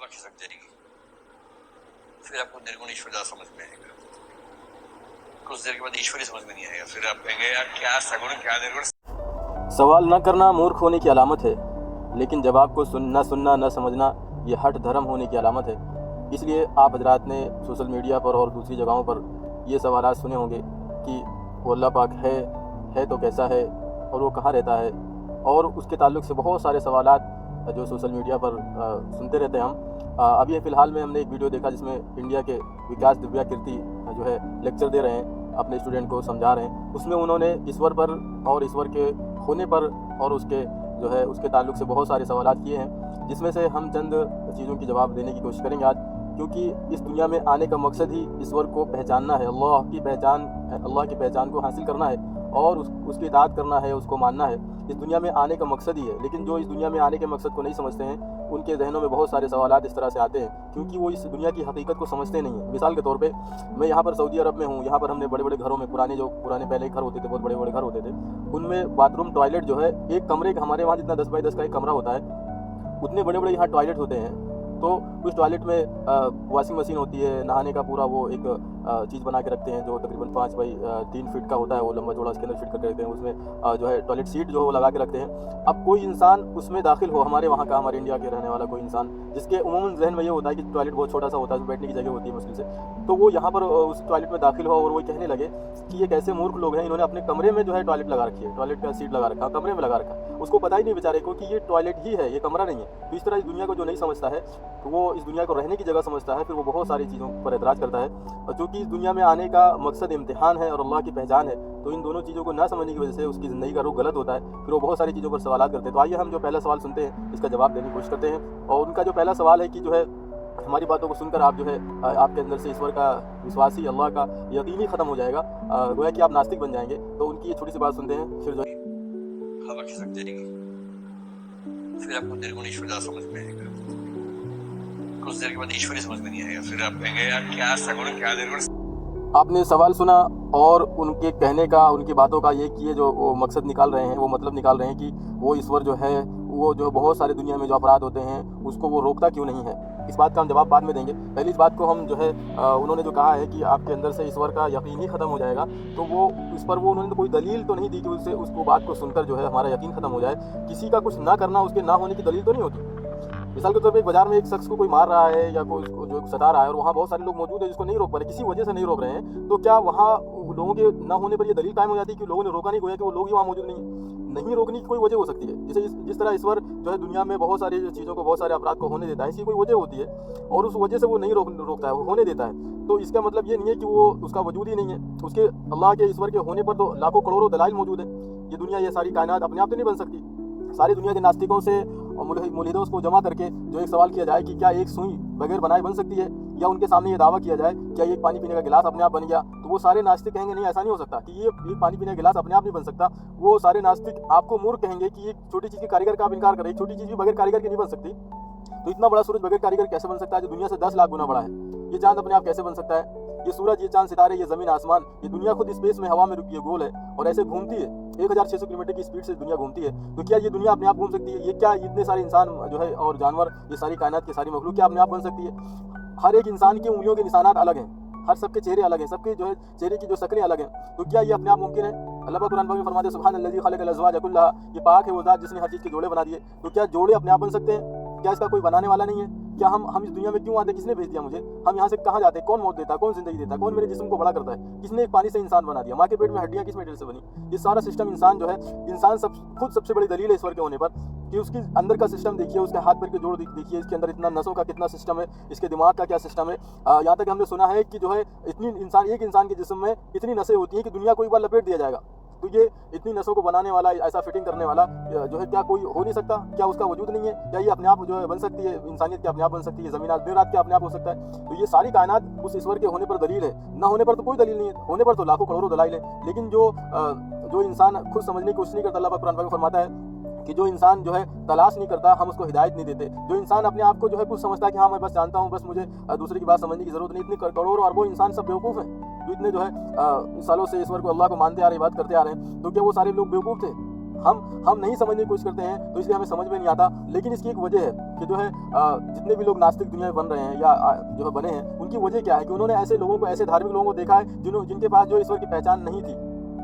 खिसक जाएगी, फिर आपको निर्गुण ईश्वरदास समझ में आएगा। कुछ देर के बाद ईश्वरी समझ में नहीं आएगा, फिर आप कहेंगे यार क्या सगुण क्या निर्गुण। सवाल न करना मूर्ख होने की अलामत है, लेकिन जवाब को सुनना न समझना ये हठ धर्म होने की अलामत है। इसलिए आप हजरात ने सोशल मीडिया पर और दूसरी जगहों पर ये सवालात सुने होंगे कि वो अल्लाह पाक है तो कैसा है और वो कहाँ रहता है, और उसके ताल्लुक़ से बहुत सारे सवालात जो सोशल मीडिया पर सुनते रहते हैं हम। अभी फ़िलहाल में हमने एक वीडियो देखा जिसमें इंडिया के विकास दिव्या कीर्ति जो है लेक्चर दे रहे हैं, अपने स्टूडेंट को समझा रहे हैं। उसमें उन्होंने ईश्वर पर और ईश्वर के होने पर और उसके जो है उसके ताल्लुक़ से बहुत सारे सवालात किए हैं, जिसमें से हम चंद चीज़ों की जवाब देने की कोशिश करेंगे आज। क्योंकि इस दुनिया में आने का मकसद ही ईश्वर को पहचानना है, अल्लाह की पहचान को हासिल करना है और उसकी इताअत करना है, उसको मानना है। इस दुनिया में आने का मकसद ही है। लेकिन जो इस दुनिया में आने के मकसद को नहीं समझते हैं, उनके जहनों में बहुत सारे सवालात इस तरह से आते हैं, क्योंकि वो इस दुनिया की हकीकत को समझते नहीं हैं। मिसाल के तौर पे मैं यहाँ पर सऊदी अरब में हूँ। यहाँ पर हमने बड़े बड़े घरों में पुराने पहले घर होते थे, बहुत बड़े बड़े घर होते थे, उनमें बाथरूम टॉयलेट जो है एक कमरे का, हमारे वहाँ जितना 10 बाई 10 का एक कमरा होता है, उतने बड़े बड़े यहाँ टॉयलेट होते हैं। तो उस टॉयलेट में वॉशिंग मशीन होती है, नहाने का पूरा वो एक चीज़ बना के रखते हैं जो तकरीबन 5 बाई 3 फीट का होता है, वो लंबा चौड़ा उसके अंदर फिट करके रखते हैं। उसमें जो है टॉयलेट सीट जो वो लगा के रखते हैं। अब कोई इंसान उसमें दाखिल हो, हमारे वहाँ का, हमारे इंडिया के रहने वाला कोई इंसान, जिसके उमूमन जहन में ये होता है कि टॉयलेट बहुत छोटा सा होता है, बैठने की जगह होती है मुश्किल से, तो वो यहाँ पर उस टॉयलेट में दाखिल हो और वो कहने लगे कि ये कैसे मूर्ख लोग हैं, इन्होंने अपने कमरे में जो है टॉयलेट लगा रखी है, टॉयलेट का सीट लगा रखा है, कमरे में लगा रखा है। उसको पता ही नहीं बेचारे को कि ये टॉयलेट ही है, ये कमरा नहीं है। तो इस तरह इस दुनिया को जो नहीं समझता है, तो वो इस दुनिया को रहने की जगह समझता है, फिर वो बहुत सारी चीज़ों पर एतराज़ करता है। और चूँकि इस दुनिया में आने का मकसद इम्तिहान है और अल्लाह की पहचान है, तो इन दोनों चीज़ों को ना समझने की वजह से उसकी ज़िंदगी का रुख गलत होता है, फिर वो बहुत सारी चीज़ों पर सवालात करते हैं। तो आइए हम जो पहला सवाल सुनते हैं, इसका जवाब देने की कोशिश करते हैं। और उनका जो पहला सवाल है कि जो है हमारी बातों को सुनकर आप जो है आपके अंदर से ईश्वर का विश्वास ही, अल्लाह का यकीन ही ख़त्म हो जाएगा, गोया कि आप नास्तिक बन जाएंगे। तो उनकी ये छोटी सी बात सुनते हैं, फिर जो हवा खिसक जाएगी, फिर आपको निर्गुण ईश्वरदास समझ में आएगा। कुछ देर के बाद ईश्वरी समझ में नहीं आएगा, फिर आप कहेंगे यार क्या सगुण क्या निर्गुण। आपने सवाल सुना और उनके कहने का, उनकी बातों का ये किए जो वो मकसद निकाल रहे हैं, वो मतलब निकाल रहे हैं कि वो ईश्वर जो है, वो जो बहुत सारे दुनिया में जो अपराध होते हैं उसको वो रोकता क्यों नहीं है। इस बात का हम जवाब बाद में देंगे। पहली इस बात को हम जो है उन्होंने जो कहा है कि आपके अंदर से ईश्वर का यकीन ही ख़त्म हो जाएगा, तो वो इस पर वो उन्होंने कोई दलील तो नहीं दी कि उससे उसको बात को सुनकर जो है हमारा यकीन ख़त्म हो जाए। किसी का कुछ ना करना उसके ना होने की दलील तो नहीं होती। मिसाल के तौर पे एक बाजार में एक शख्स को कोई मार रहा है या कोई उसको जो सता रहा है और वहाँ बहुत सारे लोग मौजूद है जिसको नहीं रोक पा रहे, किसी वजह से नहीं रोक रहे हैं, तो क्या वहाँ लोगों के ना होने पर ये दलील कायम हो जाती है कि लोगों ने रोका नहीं, गोया कि वो लोग ही वहाँ मौजूद नहीं रोकने की कोई वजह हो सकती है। जैसे जिस तरह ईश्वर जो है दुनिया में बहुत सारी चीज़ों को, बहुत सारे अपराध को होने देता है, इसकी कोई वजह होती है और उस वजह से वो नहीं रोकता है, वो होने देता है। तो इसका मतलब ये नहीं है कि वो उसका वजूद ही नहीं है। उसके अल्लाह के ईश्वर के होने पर तो लाखों करोड़ों दलाइल मौजूद है। ये दुनिया, ये सारी कायनात अपने आप तो नहीं बन सकती। सारी दुनिया के नास्तिकों से और मुल्हिदों को जमा करके जो एक सवाल किया जाए कि क्या एक सुई बगैर बनाए बन सकती है, या उनके सामने ये दावा किया जाए क्या एक पानी पीने का गिलास अपने आप बन गया, तो वो सारे नास्तिक कहेंगे नहीं, ऐसा नहीं हो सकता कि ये पानी पीने का गिलास अपने आप नहीं बन सकता। वो सारे नास्तिक आपको मूर्ख कहेंगे कि एक छोटी चीज़ के कारीगर का आप इनकार करें, छोटी चीज़ भी बगैर कारीगर की नहीं बन सकती। तो इतना बड़ा सूरज बगैर कारीगर कैसे बन सकता है जो दुनिया से 10 लाख गुना बड़ा है? ये चांद अपने आप कैसे बन सकता है? ये सूरज, ये चांद, सितारे, ये ज़मीन, आसमान, ये दुनिया खुद स्पेस में हवा में रुकी है, गोल है और ऐसे घूमती है। 1600 किलोमीटर की स्पीड से दुनिया घूमती है। तो क्या ये दुनिया अपने आप घूम सकती है? ये क्या इतने सारे इंसान जो है और जानवर, ये सारी कायनात की सारी मखलूक क्या अपने आप बन सकती है? हर एक इंसान की उंगलियों के निशानात अलग हैं, हर सबके चेहरे अलग हैं, सबके जो है चेहरे की जो शक्लें अलग हैं। तो क्या ये अपने आप मुमकिन है? अल्लाह कुरान में फरमाते हैं सुब्हानल्लज़ी खलक़ल अज़वाज कुल्लहा, ये पाक है वो ज़ात जिसने हर चीज़ के जोड़े बना दिए। तो क्या जोड़े अपने आप बन सकते हैं? क्या इसका कोई बनाने वाला नहीं है? क्या हम इस दुनिया में क्यों आते? किसने भेज दिया मुझे? हम यहाँ से कहाँ जाते हैं? कौन मौत देता है? कौन जिंदगी देता है? कौन मेरे जिस्म को बड़ा करता है? किसने एक पानी से इंसान बना दिया? माँ के पेट में हड्डियाँ किस मेटेरियल से बनी? ये सारा सिस्टम इंसान जो है, इंसान खुद सबसे बड़ी दलील है ईश्वर के होने पर कि उसकी अंदर का सिस्टम देखिए, उसके हाथ पैर के जोड़ देखिए, इसके अंदर इतना नसों का कितना सिस्टम है, इसके दिमाग का क्या सिस्टम है। यहाँ तक हमने सुना है कि जो है एक इंसान के जिस्म में इतनी नसें होती हैं कि दुनिया को एक बार लपेट दिया जाएगा। तो ये इतनी नसों को बनाने वाला, ऐसा फिटिंग करने वाला जो है, क्या कोई हो नहीं सकता? क्या उसका वजूद नहीं है? क्या ये अपने आप जो है बन सकती है? इंसानियत क्या अपने आप बन सकती है? ज़मीन दिन रात क्या अपने आप हो सकता है? तो ये सारी कायनात उस ईश्वर के होने पर दलील है। ना होने पर तो कोई दलील नहीं है, होने पर तो लाखों करोड़ों दलाइल है। लेकिन जो इंसान खुद समझने की कोशिश नहीं करता, अल्लाह पाक कुरान में फरमाता है कि जो इंसान जो है तलाश नहीं करता, हम उसको हिदायत नहीं देते। जो इंसान अपने आप को जो है कुछ समझता है कि हाँ मैं बस जानता हूँ, बस मुझे दूसरे की बात समझने की ज़रूरत नहीं, इतनी करोड़ों अरबों इंसान सब बेवकूफ़ हैं जो इतने जो है सालों से ईश्वर को, अल्लाह को मानते आ रहे, बात करते आ रहे हैं। तो क्या वो सारे लोग बेवकूफ़ थे? हम नहीं समझने की कोशिश करते हैं, तो इसलिए हमें समझ में नहीं आता। लेकिन इसकी एक वजह है कि जो है जितने भी लोग नास्तिक दुनिया में बन रहे हैं या जो है बने हैं, उनकी वजह क्या है कि उन्होंने ऐसे लोगों को, ऐसे धार्मिक लोगों को देखा है जिनके पास जो ईश्वर की पहचान नहीं थी।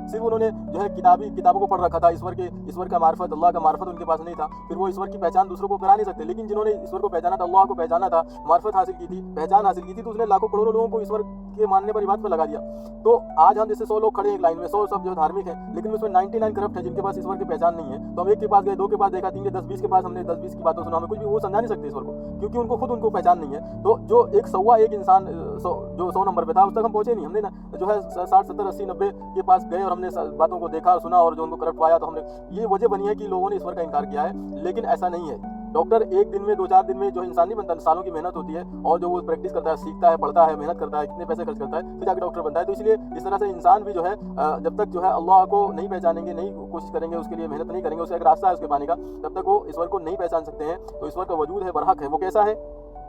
सिर्फ उन्होंने जो है किताबों को पढ़ रखा था, ईश्वर का मार्फत, अल्लाह का मार्फत उनके पास नहीं था, फिर वो ईश्वर की पहचान दूसरों को करा नहीं सकते। लेकिन जिन्होंने ईश्वर को पहचाना था, अल्लाह को पहचाना था, मार्फत हासिल की थी, पहचान हासिल की थी, तो उसने लाखों करोड़ों लोगों को ईश्वर के मानने पर इबादत पर लगा दिया। तो आज हम जैसे 100 लोग खड़े हैं एक लाइन में, 100 सब जो धार्मिक है, लेकिन उसमें 99 करप्ट है जिनके पास ईश्वर की पहचान नहीं है। तो हम एक के पास गए, 2 के पास देखा, 3 के 10-20 के पास हमने 10-20 की बातों सुना, हमें कुछ भी वो समझा नहीं सकते ईश्वर को, क्योंकि उनको पहचान नहीं है। तो जो एक 100 इंसान जो 100 नंबर पे था, उस तक हम पहुंचे नहीं। हमने जो है 60, 70, 80, 90 के पास गए और हमने बातों को देखा, सुना और जो उनको करप्ट पाया, तो हमने ये वजह बनी है कि लोगों ने ईश्वर का इनकार किया है। लेकिन ऐसा नहीं है। डॉक्टर एक दिन में, 2-4 दिन में जो इंसान नहीं बनता, सालों की मेहनत होती है, और जो वो प्रैक्टिस करता है, सीखता है, पढ़ता है, मेहनत करता है, कितने पैसे खर्च करता है, फिर जाकर डॉक्टर बनता है। तो इसलिए इस तरह से इंसान भी जो है जब तक जो है अल्लाह को नहीं पहचानेंगे, नहीं कोशिश करेंगे, उसके लिए मेहनत नहीं करेंगे, उसका एक रास्ता है उसके पाने का, तब तक वो ईश्वर को नहीं पहचान सकते हैं। तो ईश्वर का वजूद है, बरहक है। वो कैसा है?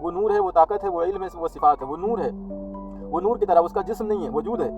वो नूर है, वो ताकत है, वो इल्म है, वो सिफात है। वो नूर है, वो नूर की तरह, उसका जिस्म नहीं है, वजूद है।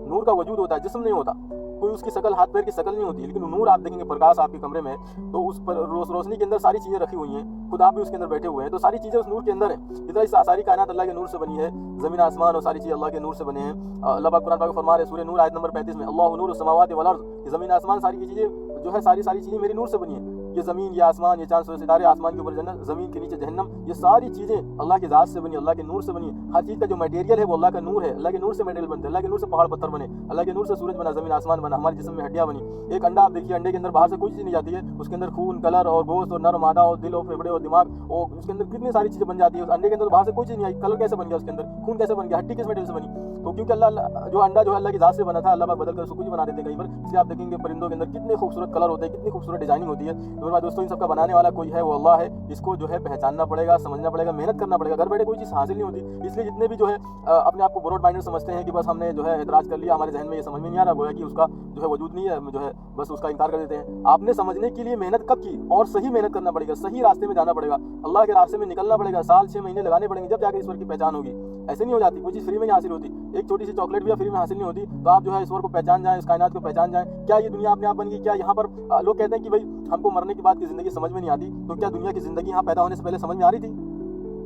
नूर का वजूद होता है, जिस्म नहीं होता। कोई उसकी शकल, हाथ पैर की शकल नहीं होती। लेकिन नूर आप देखेंगे, प्रकाश आपके कमरे में, तो उस पर रोशनी के अंदर सारी चीज़ें रखी हुई हैं, खुद आप भी उसके अंदर बैठे हुए हैं, तो सारी चीज़ें उस नूर के अंदर है। इतना सारी कायनात अल्लाह के नूर से बनी है, ज़मीन आसमान और सारी चीज़ें अल्लाह के नूर से बने हैं। अल्लाह पाक कुरान पाक में फरमा रहे हैं, सूरह नूर आयत नंबर 35 में, अल्लाहु नूरु समावाति वल अर्ज़, ज़मीन आसमान सारी की चीज़ें जो है, सारी चीज़ें मेरी नूर से बनी है। ये ज़मीन, ये आसमान, ये चांद, सितारे, आसमान के ऊपर जन्नत, ज़मीन के नीचे जहन्नम, ये सारी चीज़ें अल्लाह की ज़ात से बनी, अल्लाह के नूर से बनी है। हर चीज़ का जो मटेरियल है वो अल्लाह का नूर है। अल्लाह के नूर से मटेरियल बनते हैं, अल्लाह के नूर से पहाड़ पत्थर बने, अल्लाह के नूर से सूरज बना, ज़मीन आसमान बना, हमारे जिस्म में हड्डियाँ बनी। एक अंडा आप देखिए, अंडे के अंदर बाहर से कोई चीज़ नहीं जाती है, उसके अंदर खून, कलर और गोश्त और नर मादा और दिल और फेफड़े और दिमाग, और उसके अंदर कितनी सारी चीज़ें बन जाती है। उस अंडे के अंदर बाहर से कोई चीज़ नहीं आई, कलर कैसे बन गया उसके अंदर, खून कैसे बन गया, हड्डी किस मटेरियल से बनी? तो क्योंकि अल्लाह जो अंडा जो है अल्लाह की ज़ात से बना था, अल्लाह पाक बदल कर उसको कुछ बना देते हैं कहीं पर। इसलिए आप देखेंगे परिंदों के अंदर कितने खूबसूरत कलर होते हैं, कितनी खूबसूरत डिजाइनिंग होती है। तो मेरे दोस्तों, इन सबका बनाने वाला कोई है, वो अल्लाह है। इसको जो है पहचानना पड़ेगा, समझना पड़ेगा, मेहनत करना पड़ेगा। घर बैठे कोई चीज़ हासिल नहीं होती। इसलिए जितने भी जो है अपने आप को ब्रॉड माइंडेड समझते हैं कि बस हमने जो है एतराज़ कर लिया, हमारे जहन में ये समझ में नहीं आ रहा, गोया कि उसका जो है वजूद नहीं है, जो है बस उसका इनकार कर देते हैं। आपने समझने के लिए मेहनत कब की? और सही मेहनत करना पड़ेगा, सही रास्ते में जाना पड़ेगा, अल्लाह के रास्ते में निकलना पड़ेगा। साल 6 महीने लगाने पड़ेंगे, जब जाकर ईश्वर की पहचान होगी। ऐसे नहीं हो जाती, कोई चीज़ फ्री में नहीं हासिल होती। एक छोटी सी चॉकलेट भी फ्री में हासिल नहीं होती। तो आप जो है ईश्वर को पहचान जाएं, इस कायनात को पहचान जाएं। क्या ये दुनिया अपने आप बन गई? क्या यहाँ पर लोग कहते हैं कि भाई हमको मरने के बाद की ज़िंदगी समझ में नहीं आती। तो क्या दुनिया की ज़िंदगी यहाँ पैदा होने से पहले समझ में आ रही थी?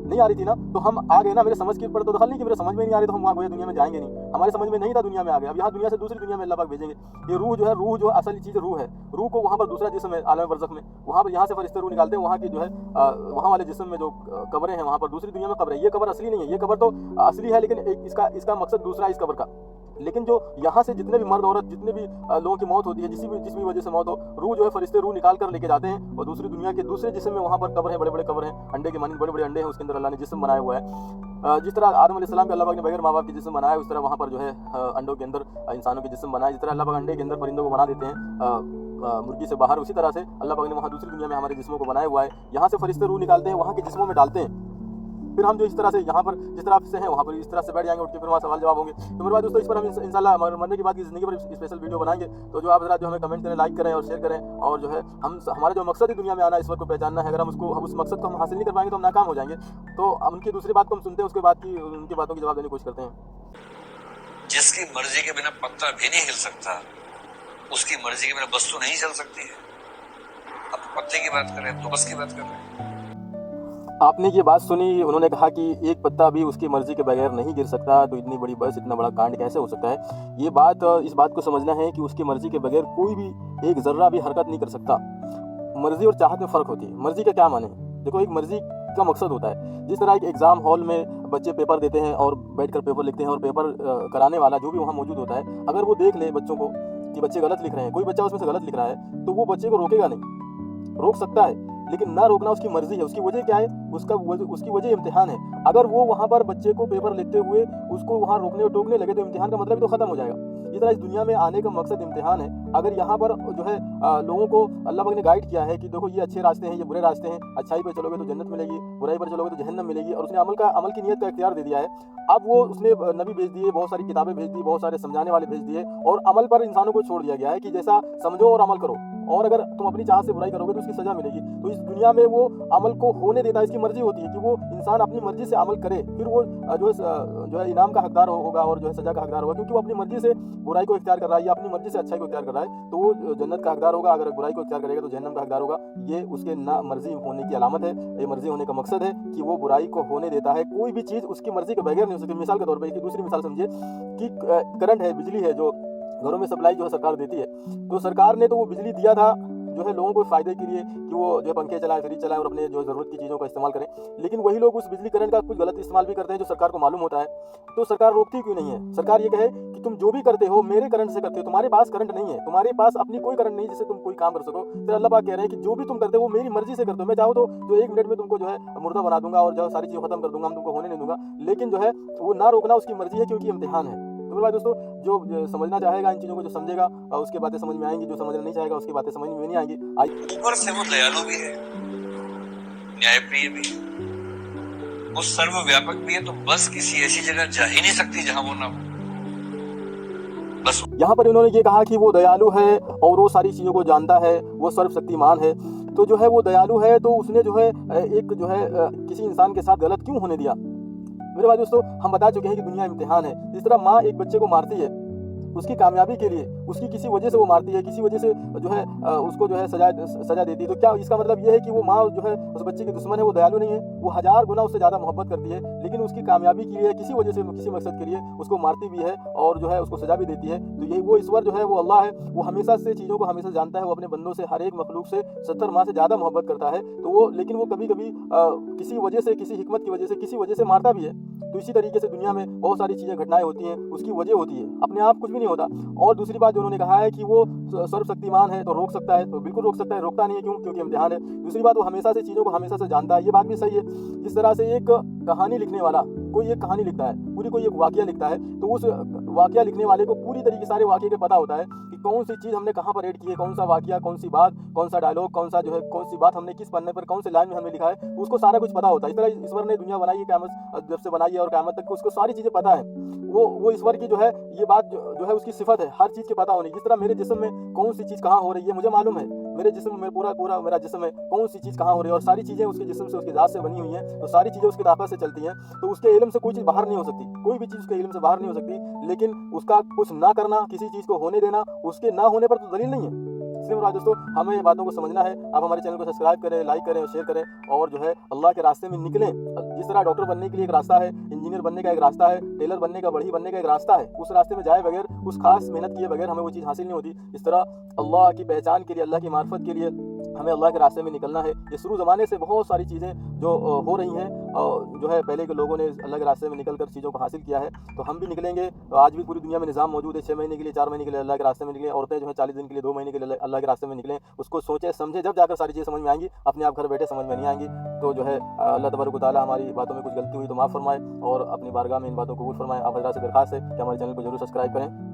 नहीं आ रही थी ना। तो हम आ गए ना, मेरे समझ के ऊपर तो दखल नहीं कि मेरे समझ में नहीं आ रही, तो हम वहाँ गोया दुनिया में जाएंगे नहीं। हमारे समझ में नहीं था, दुनिया में आ गए। अब यहाँ दुनिया से दूसरी दुनिया में अल्लाह पाक भेजेंगे। ये रूह जो असली चीज़ रूह है। रूह को वहाँ पर दूसरा जिस्म है, आलम बरज़ख में, वहाँ पर यहाँ से फरिश्ते रूह निकालते हैं। वहाँ की जो है वहाँ वाले जिस्म में जो कब्रें हैं, वहाँ पर दूसरी दुनिया में कब्र है। ये कब्र असली नहीं है, ये कब्र तो असली है, लेकिन इसका मकसद दूसरा है इस कब्र का। लेकिन जो यहाँ से जितने भी मर्द औरत, जितने भी लोगों की मौत होती है, जिस भी वजह से मौत हो, रूह जो है फरिश्ते रूह निकाल कर लेके जाते हैं और दूसरी दुनिया के दूसरे जिस्म में, वहाँ पर कब्र है, बड़े बड़े कब्र हैं, अंडे के मानी बड़े बड़े अंडे हैं, उसके अंदर अल्लाह ने जिस्म बनाया हुआ है। जिस तरह आदम अलैहिस्सलाम के अल्लाह पाक ने बगैर माँ बाप के जिस्म बनाया, उस तरह वहाँ पर जो है अंडों के अंदर इंसानों के जिस्म बनाए। जिस तरह अल्लाह पाक अंडे के अंदर परिंदों को बना देते हैं मुर्गी से बाहर, उसी तरह से अल्लाह पाक ने वहाँ दूसरी दुनिया में हमारे जिस्मों को बनाया हुआ है। यहाँ से फरिश्ते रूह निकालते हैं, वहाँ के जिस्मों में डालते हैं। फिर हम जो इस तरह से यहाँ पर जिस तरह से हैं, वहाँ पर इस तरह से बैठ जाएंगे, उठ के फिर वहाँ सवाल जवाब होंगे। तो मेरे बाद दोस्तों, इस पर हम इंशाल्लाह मरने के बाद की ज़िंदगी पर स्पेशल वीडियो बनाएंगे। तो जो आप जरा जो हमें कमेंट करें, लाइक करें और शेयर करें। और जो है हमारा जो मकसद है दुनिया में आना, ईश्वर को पहचानना है, अगर हम उस मकसद को हम हासिल नहीं कर पाएंगे तो हम नाकाम हो जाएंगे। तो उनकी दूसरी बात को हम सुनते हैं, उसके बाद की उनकी बातों की जवाब देने की कोशिश करते हैं। जिसकी मर्जी के बिना पत्ता भी नहीं हिल सकता, उसकी मर्जी के बिना बस तो नहीं चल सकती है। अब पत्ते की बात करें तो बस की बात कर रहे हैं। आपने ये बात सुनी, उन्होंने कहा कि एक पत्ता भी उसकी मर्जी के बगैर नहीं गिर सकता। तो इतनी बड़ी बस, इतना बड़ा कांड कैसे हो सकता है? ये बात, इस बात को समझना है कि उसकी मर्जी के बगैर कोई भी एक जर्रा भी हरकत नहीं कर सकता। मर्जी और चाहत में फ़र्क होती है। मर्जी का क्या माने? देखो, एक मर्जी का मकसद होता है, जिस तरह एक एग्ज़ाम हॉल में बच्चे पेपर देते हैं और बैठकर पेपर लिखते हैं, और पेपर कराने वाला जो भी वहाँ मौजूद होता है, अगर वो देख ले बच्चों को कि बच्चे गलत लिख रहे हैं, कोई बच्चा उसमें से गलत लिख रहा है, तो वो बच्चे को रोकेगा नहीं। रोक सकता है, लेकिन ना रोकना उसकी मर्जी है। उसकी वजह क्या है? उसकी वजह इम्तिहान है। अगर वो वहाँ पर बच्चे को पेपर लिखते हुए उसको वहाँ रोकने और टोकने लगे, तो इम्तिहान का मतलब ही तो ख़त्म हो जाएगा। इस तरह इस दुनिया में आने का मकसद इम्तिहान है। अगर यहाँ पर जो है लोगों को अल्लाह पाक ने गाइड किया है कि देखो ये अच्छे रास्ते हैं, ये बुरे रास्ते हैं, अच्छाई पर चलोगे तो जन्नत मिलेगी, बुराई पर चलोगे तो जहन्नम मिलेगी, और उसने अमल की नीयत का इख्तियार दे दिया है। अब वो उसने नबी भेज दिए, बहुत सारी किताबें भेज दी, बहुत सारे समझाने वाले भेज दिए, और अमल पर इंसानों को छोड़ दिया गया है कि जैसा समझो और अमल करो। और अगर तुम अपनी चाह से बुराई करोगे तो उसकी सजा मिलेगी। तो इस दुनिया में वो अमल को होने देता है, इसकी मर्जी होती है कि वो इंसान अपनी मर्जी से अमल करे, फिर वो जो है इनाम का हकदार होगा और जो है सजा का हकदार होगा, क्योंकि वो अपनी मर्जी से बुराई को इख्तियार कर रहा है या अपनी मर्जी से अच्छाई को इख्तियार कर रहा है, तो वो जन्नत का हकदार होगा। अगर बुराई को इख्तियार करेगा तो जहन्नम का हकदार होगा। ये उसके ना मर्जी होने की अलामत है, ये मर्जी होने का मकसद है कि वो बुराई को होने देता है। कोई भी चीज़ उसकी मर्जी के बगैर नहीं हो सकती। मिसाल के तौर पर एक दूसरी मिसाल समझिए कि करंट है, बिजली है, जो घरों में सप्लाई जो है सरकार देती है, तो सरकार ने तो वो बिजली दिया था जो है लोगों को फ़ायदे के लिए कि वो जो है पंखे चलाएं, फ्रिज चलाएं और अपने जो ज़रूरत की चीज़ों का इस्तेमाल करें। लेकिन वही लोग उस बिजली करंट का कुछ गलत इस्तेमाल भी करते हैं जो सरकार को मालूम होता है। तो सरकार रोकती क्यों नहीं है? सरकार ये कहे कि तुम जो भी करते हो मेरे करंट से करते हो, तुम्हारे पास करंट नहीं है, तुम्हारे पास अपनी कोई करंट नहीं जिससे तुम कोई काम कर सको। फिर अल्लाह पाक कह रहे हैं कि जो भी तुम करते हो वो मेरी मर्जी से करते हो। मैं चाहूँ तो जो 1 मिनट में तुमको जो है मुर्दा बना दूंगा और जो है सारी चीज़ें खत्म कर दूंगा, हम तुमको होने नहीं दूंगा। लेकिन जो है वो ना रोकना उसकी मर्जी है, क्योंकि इम्तिहान है। तो मेरे भाई दोस्तों, जो समझना चाहेगा इन चीज़ों को, जो समझेगा उसकी बातें समझ में आएंगी, जो समझना नहीं चाहेगा उसकी बातें समझ में नहीं आएंगी। ऊपर से वो दयालु भी है, न्यायप्रिय भी है, वो सर्वव्यापक भी है। तो बस किसी ऐसी जगह जा ही नहीं सकती जहां वो ना हो। बस यहाँ पर इन्होंने ये कहा कि वो दयालु है और वो सारी चीज़ों को जानता है, वो सर्वशक्तिमान है। तो जो है वो दयालु है, तो उसने जो है एक जो है किसी इंसान के साथ गलत क्यों होने दिया? मेरे भाई दोस्तों, हम बता चुके हैं कि दुनिया इम्तिहान है। जिस तरह माँ एक बच्चे को मारती है उसकी कामयाबी के लिए, उसकी किसी वजह से वो मारती है, किसी वजह से जो है उसको जो है सजा देती है, तो क्या इसका मतलब ये है कि वो माँ जो है उस बच्चे की दुश्मन है, वो दयालु नहीं है? वो 1000 गुना उससे ज़्यादा मोहब्बत करती है, लेकिन उसकी कामयाबी के लिए किसी वजह से, किसी मकसद के लिए उसको मारती भी है और जो है उसको सजा भी देती है। तो यही वो ईश्वर जो है वो अल्लाह है, वो हमेशा से चीज़ों को हमेशा जानता है, वो अपने बंदों से, हर एक मखलूक से 70 माह से ज़्यादा मोहब्बत करता है। तो वो लेकिन वो कभी कभी किसी वजह से, किसी हिकमत की वजह से, किसी वजह से मारता भी है। तो इसी तरीके से दुनिया में बहुत सारी चीज़ें, घटनाएं होती हैं, उसकी वजह होती है, अपने आप कुछ भी नहीं होता। और दूसरी बात जो उन्होंने कहा है कि वो सर्वशक्तिमान है, तो रोक सकता है, तो बिल्कुल रोक सकता है, रोकता नहीं है। क्यों? क्योंकि इम्तिहान है। दूसरी बात, वो हमेशा से चीज़ों को हमेशा से जानता है। ये बात भी सही है। जिस तरह से एक कहानी लिखने वाला कोई एक कहानी लिखता है, पूरी कोई एक वाकया लिखता है, तो उस वाकया लिखने वाले को पूरी तरीके सारे वाकये का पता होता है कि कौन सी चीज़ हमने कहाँ पर ऐड की है, कौन सा वाकया, कौन सी बात, कौन सा डायलॉग, कौन सा जो है कौन सी बात हमने किस पन्ने पर, कौन से लाइन में हमने लिखा है, उसको सारा कुछ पता होता है। इस तरह ईश्वर ने दुनिया बनाई है, क़यामत जब से बनाई है और क़यामत तक उसको सारी चीज़ें पता है। वो ईश्वर की जो है ये बात जो है उसकी सिफत है, हर चीज़ के पता होने की। जिस तरह मेरे जिस्म में कौन सी चीज़ कहाँ हो रही है मुझे मालूम है, मेरे जिस्म में पूरा मेरा जिस्म है, कौन सी चीज़ कहाँ हो रही है, और सारी चीज़ें उसके जिस्म से, उसकी ज़ात से बनी हुई हैं, तो सारी चीज़ें उसकी ताकत से चलती हैं। तो उसके इल्म से कोई चीज़ बाहर नहीं हो सकती, कोई भी चीज़ उसके इल्म से बाहर नहीं हो सकती। लेकिन उसका कुछ ना करना, किसी चीज़ को होने देना, उसके ना होने पर तो दलील नहीं है। इसलिए मेरे दोस्तों, हमें ये बातों को समझना है। आप हमारे चैनल को सब्सक्राइब करें, लाइक करें और शेयर करें, और जो है अल्लाह के रास्ते में निकलें। जिस तरह डॉक्टर बनने के लिए एक रास्ता है, इंजीनियर बनने का एक रास्ता है, टेलर बनने का, बढ़ी बनने का एक रास्ता है, उस रास्ते में जाए बगैर, उस खास मेहनत किए बगैर हमें वो चीज़ हासिल नहीं होती। इस तरह अल्लाह की पहचान के लिए, अल्लाह की मार्फत के लिए हमें अल्लाह के रास्ते में निकलना है। ये शुरू ज़माने से बहुत सारी चीज़ें जो हो रही हैं, जो है पहले के लोगों ने अल्लाह के रास्ते में निकल कर चीज़ों को हासिल किया है, तो हम भी निकलेंगे। तो आज भी पूरी दुनिया में निज़ाम मौजूद है, 6 महीने के लिए, 4 महीने के लिए अल्लाह के रास्ते में निकलें। औरतें जो है 40 दिन के लिए, 2 महीने के लिए अल्लाह के रास्ते में निकलें। उसको सोचें समझें, जब जाकर सारी चीज़ें समझ में आएंगी। अपने आप घर बैठे समझ में नहीं आएंगी। तो जो है अल्लाह तबारक व तआला हमारी बातों में कुछ गलती हुई तो माफ़ फरमाए और अपनी बारगाह में इन बातों को कबूल फरमाए। आप हज़रात से दरख्वास्त है कि हमारे चैनल को जरूर सब्सक्राइब करें।